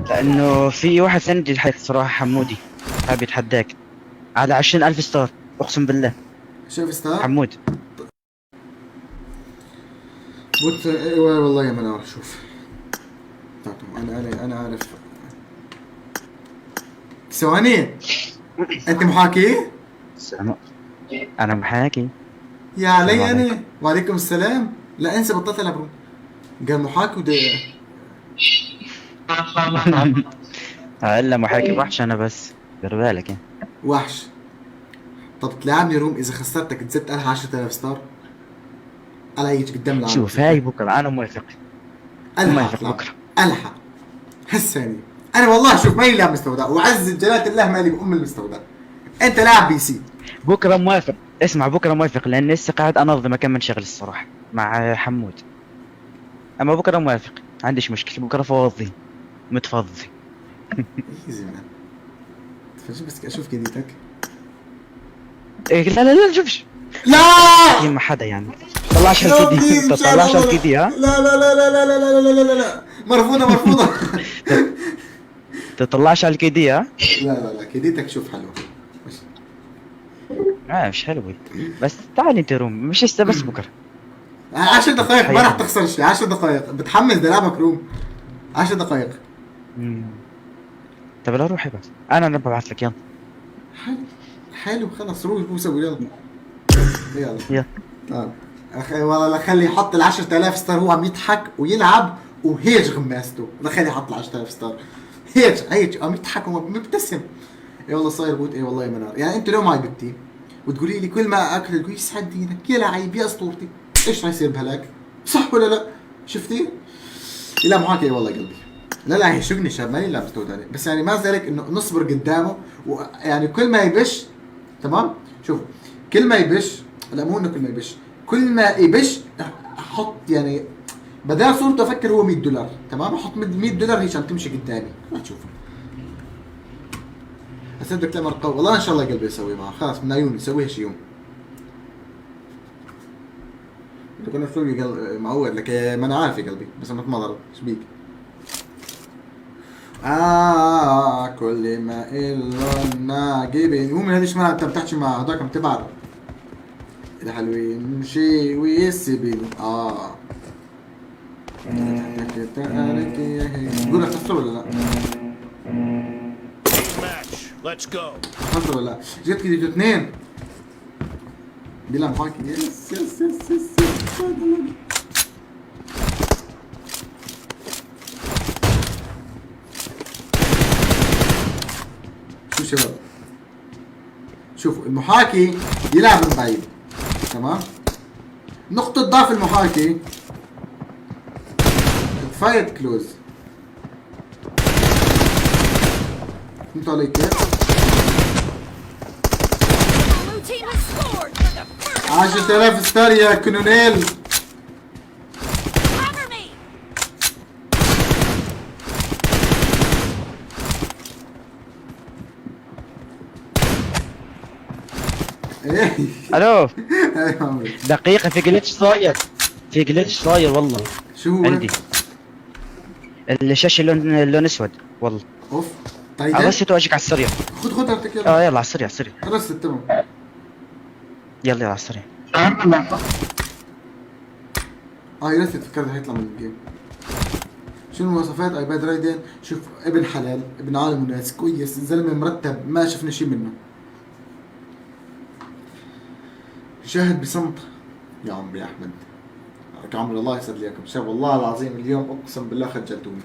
لانه في واحد ثاني بده يتحداك صراحه، حمودي حابب يتحداك على 20,000 ستار، اقسم بالله. شايف ستار؟ حمود. والله يا منار شوف. طب انا عارف. ثواني. انت محاكي؟ السلام. انا محاكي. يا السلام علي عليكم. انا وعليكم السلام. لا انسى، بطلت العب روم. قال محاكي الا محاكي وحش انا بس، دير بالك يعني. وحش. طب تلعبني روم اذا خسرتك تزت لها 10,000 ستار. على هيك قدام العالم شوف ستة. هاي بكره انا موافق. الحق موافق تلعب. بكره. الحق. هسه يعني. انا والله شوف مالي لاعب مستودع، وعز جلالة الله مالي بام المستودع. انت لاعب بي سي. بكره موافق. اسمع بكره موافق لان لسه قاعد انظم كم من شغل الصراحه مع حمود. اما بكره موافق، ما عنديش مشكله، بكره فاضي متفضي. ايزي مان. بس اشوف كديتك. إيه لا لا لا شوفش. لا. تحكي مع حدا يعني. طلعش يا هالكيدي. دين تطلعش شرف. هالكيدي ها. لا لا لا لا لا لا لا لا لا لا لا. مرفوضة مرفوضة. تطلعش هالكيدي ها. لا لا لا كديتك شوف حلوة. ماشي. مش حلوة. بس تعال انت روم، مش هسه بس بكره. 10 دقائق ما راح حياتي. تخسر شيء. 10 دقائق بتحمس دلعبك روم. 10 دقائق. طب لا روحي بس، انا ببعث لك يلا. حلو. حلو خلص روح بوسه يلا. يلا. يلا. والله خلي يحط ال 10,000 ستار هو عم يضحك ويلعب وهيج غماسته. خلي يحط ال 10,000 ستار. هيج عم يضحك ومبتسم. اي والله صاير بوت. اي والله يا منار، يعني انت لو معي بنتي وتقولي لي كل ما اكل تقولي يسعد دينك يا لعيب يا اسطورتي، ايش راح يصير بهلاك؟ صح ولا لا؟ شفتي؟ لا معك اي والله قلبي. لا لا هي شغني شاب ماني لا مستود عليه، بس يعني ما ذلك انه نصبر قدامه. ويعني كل ما يبش. تمام. شوف. كل ما يبش. لا مو انه كل ما يبش. كل ما يبش احط يعني بدال صورته افكر هو $100. تمام احط $100 هي عشان تمشي قدامي ما تشوفه. بس بدك تعمل قوي والله ان شاء الله قلبي يسوي معه خلاص من عيوني نسويها شي يوم. بدك كنا نسوي معود لك ما انا عارف يا قلبي بس انا ما ضرب ايش بيك. كل ما إلا ناجبين مو من هذيش ما انت بتحكي مع هذاك عم تبعرف الحلوين مشي ويسبين تقول لك خسر ولا لا؟ خسر ولا لا؟ جت كده اثنين بيلعب معك. يس يس يس يس شو شباب شوفوا المحاكي يلعب من بعيد. تمام. نقطة ضعف المحاكي فايت كلوز. فهمتوا علي كيف؟ 10,000 ستار يا كونونيل. ايه. الو. ايه عمري. دقيقة، في جلتش صاير. في جلتش صاير والله. شو هو؟ عندي الشاشة لون اسود والله. اوف. طيب رست واجيك على السريع. خد هاتك يلا. يلا على السريع على السريع. رست تمام. يلا يلا على السريع. هي رست فكرت حيطلع من الجيم. شو المواصفات ايباد رايدن؟ شوف ابن حلال ابن عالم وناس كويس زلمه مرتب ما شفنا شيء منه. شاهد بصمت. يا عمري يا احمد. يا عمري الله يسعد لي اياكم شباب والله العظيم اليوم اقسم بالله خجلتوني.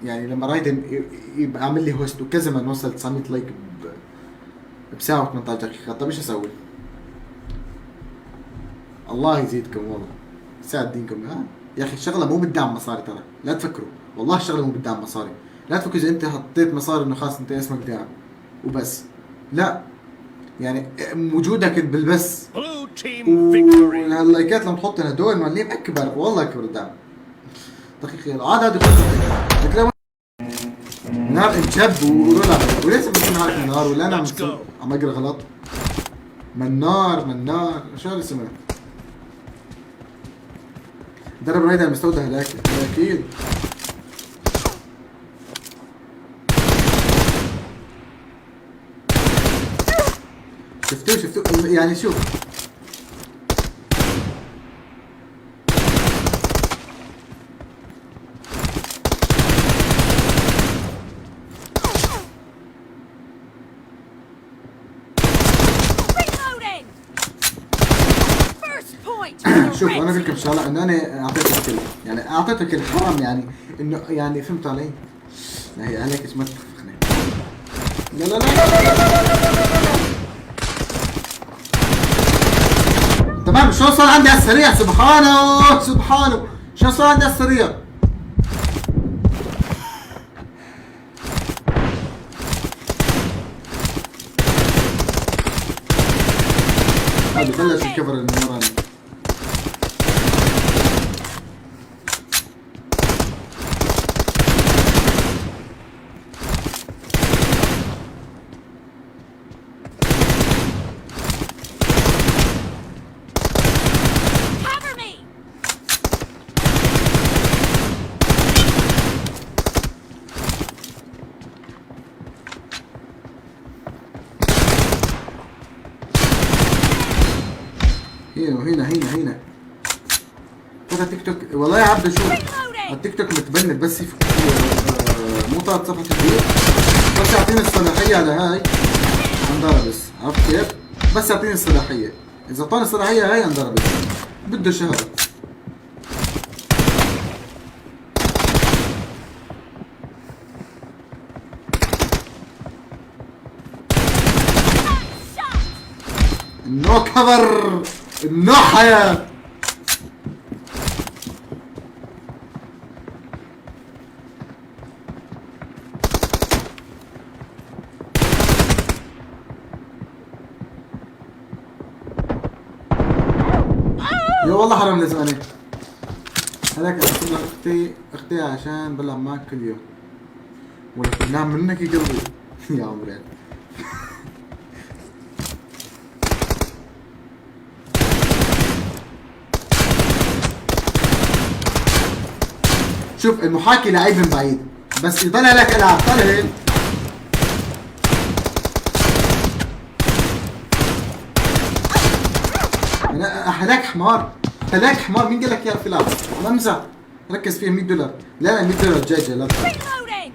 يعني لما رايدن يبقى عامل لي هوست وكذا ما نوصل 900 لايك بساعة و18 دقيقة. طيب ايش اسوي؟ الله يزيدكم والله. يسعد دينكم ها. يا اخي الشغلة مو بتدعم مصاري ترى، لا تفكروا والله الشغلة مو بتدعم مصاري. لا تفكروا اذا انت حطيت مصاري انه خلاص انت اسمك داعم وبس. لا. يعني وجودك بالبس واللايكات لما تحطها هدول معلمين اكبر والله اكبر الدعم. دقيقة عاد هذه قصة نار انشب ورولع وليش بتكون هاك منار ولا انا عم اقرا غلط؟ منار شو اسمه؟ درب رايدر مستودع هلاك اكيد. شفتوه يعني شوف. Reloading. First point. for the شوف red انا قلت لكم team. شغله انه انا اعطيته الكل، يعني اعطيته الكل حرام يعني انه يعني فهمتوا علي؟ لا هي عليك ايش ما تفخني. لا لا لا لا لا لا لا لا لا لا. تمام شلون صار عندي على السريع؟ سبحانه سبحانه، شلون صار عندي على السريع؟ هذا بلش الكفر اللي من وراني. Cover me. هنا فتح تيك توك والله يا عبد. شوف Reloading. التيك توك متبند بس مو طالع صفحة الفيديو، بس يعطيني الصلاحية على هاي انضربس. عرفت كيف؟ بس يعطيني الصلاحية، إذا اعطاني الصلاحية هاي انضربس. بده شهر. نو كفر، نو حياة. يا والله حرام لزقني. هذاك ارسل لك اختي عشان بلعب معك كل يوم. ولا كنت نعم منك يا قلبي. يا عمري. شوف المحاكي لعيب من بعيد، بس يطلع لك العاب. طلع هيك هلاك حمار، هلاك حمار. مين قال لك يا فلان؟ انا امزح. ركز فيها $100. لا لا $100 جاي لا. Reloading.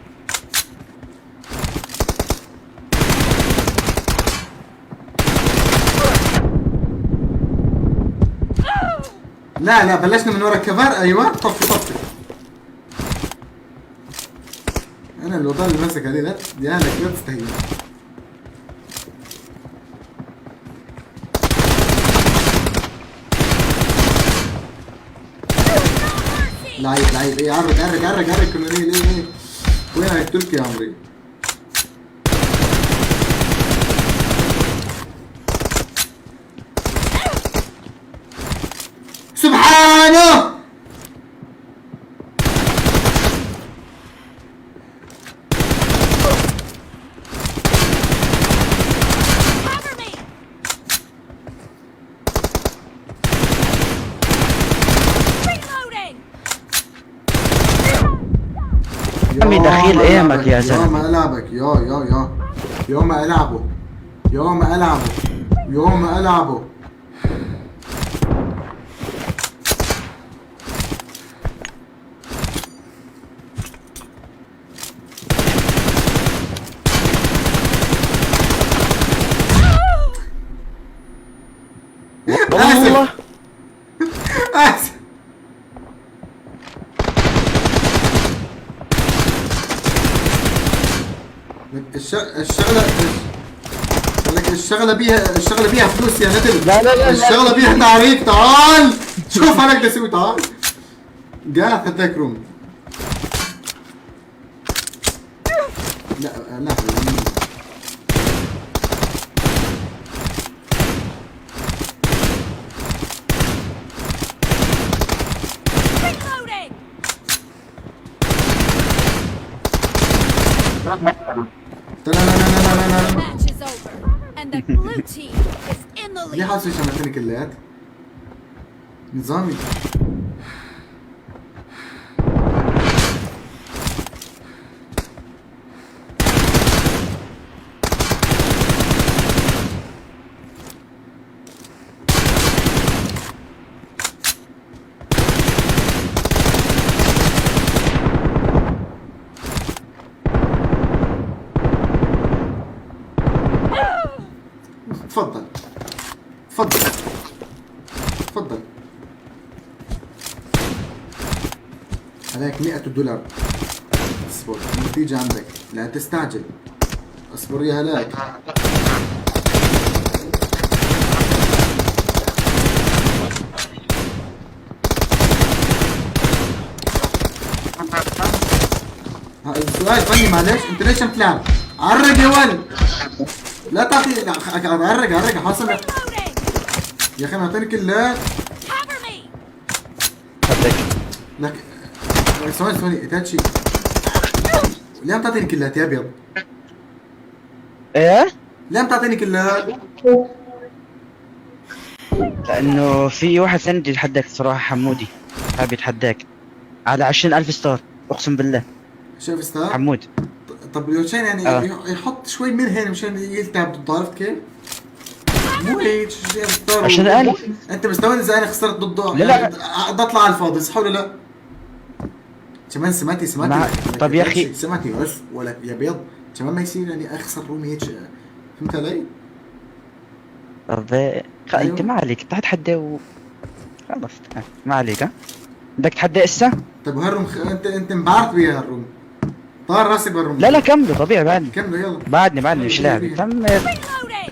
لا لا بلشنا من ورا الكفر. ايوه طفي. انا الوضع اللي ماسك عليه لا ديانك لا تستهين. لعيب ايه. عرق كنا ليه وين هيقتلك يا عمري؟ سبحانه. Cover me. Reloading. عمي دخيل ايامك يا زلمه. يوم العبك يوم العبه. والله اسف. الشغلة بيها فلوس يا ندل. لا. الشغلة بيها تعريق. تعال شوف انا بدي اسوي. تعال قاعد في هذاك روم. لا Reloading. لا. Match is over, and the blue team is in the ليه lead. حاسس شمتني كليات؟ نظامي. الدولاب. اصبر النتيجة عندك، لا تستعجل. اصبر يا هلاك. السؤال فني معلش، انت ليش عم تلعب؟ عرق يا ولد. لا تعطي عرق حاصل لك. Reloading. يا اخي اعطيني كلات. Cover me. خدك. لك ثواني اتاتشي. ليه عم تعطيني كلات يا ابيض؟ ايه؟ ليه عم تعطيني كلات؟ لانه في واحد ثاني بده يتحداك صراحة، حمودي حابب يتحداك على 20,000 ستار، اقسم بالله. شايف ستار؟ حمود. طب لو كان يعني يحط شوي من هنا مشان يلتعب ضده، عرفت كيف؟ مو هيك شايف ستار. 20,000. انت مستوعب اذا انا خسرت ضده؟ لا. يعني بدي اطلع على الفاضي، صح ولا لا؟ كمان سمعتي طب يا اخي سمعتي بس ولا يا بيض كمان ما يصير يعني اخسر رومي هيك، فهمت علي؟ طب أيوه. انت ما عليك تتحدى خلص ما عليك. ها بدك تحدى هسه؟ طب وهالروم انت انبعرت بيها هالروم، طار راسك بالروم. لا كملوا طبيعي بعدني. كملوا يلا. بعدني مش لاعب تم. Reloading.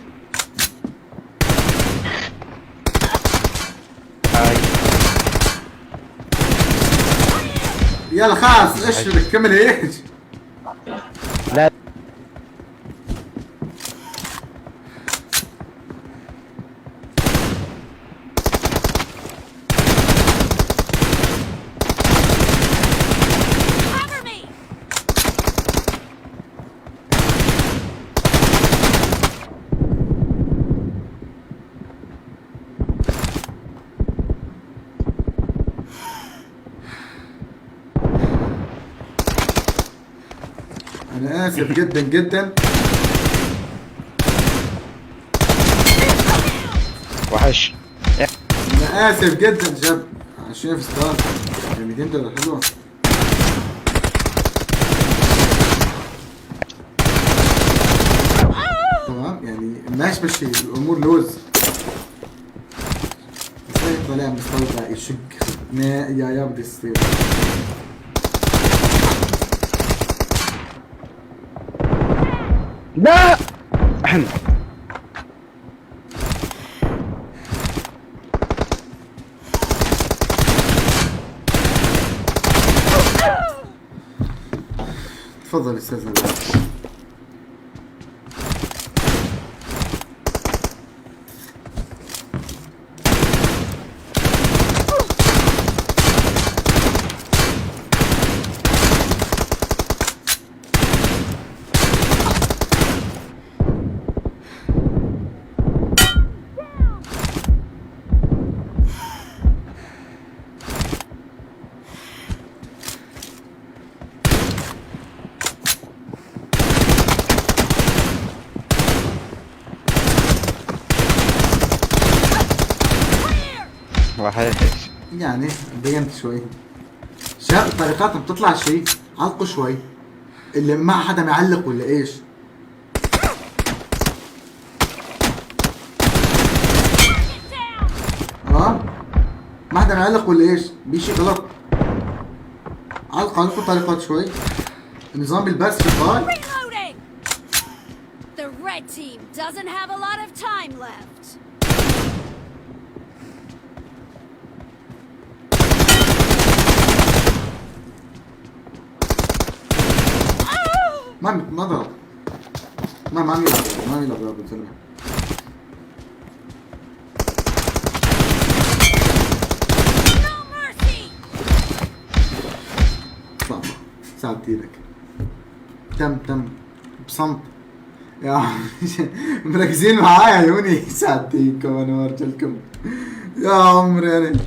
هاي يلا خلاص ايش بدك كمل هيك؟ لا Cover me. انا اسف جدا جدا. وحش. انا اسف جدا شاب. 20 ستار 200 دولار حلوه. تمام يعني ماشي ماشي الامور لوز. بس هيك طالع مستوى يشق يا بدي يصير. لا احنا تفضل استاذ هلا. وحش. يعني بينت شوي شاب طريقاتهم بتطلع شيء. علقوا شوي اللي ما حدا معلق ولا ايش؟ ما حدا معلق ولا ايش؟ بشي غلط. علقوا طريقات شوي. النظام بالبث شغال. Reloading. The red team doesn't have a lot of time left. ما ضرب. ما عم يلعب يا ابو سلمى. No mercy. اطلع ساعدت ايدك. تم بصمت يا عمي. مركزين معايا عيوني. ساعدتيكم انا ورجلكم يا عمري انا.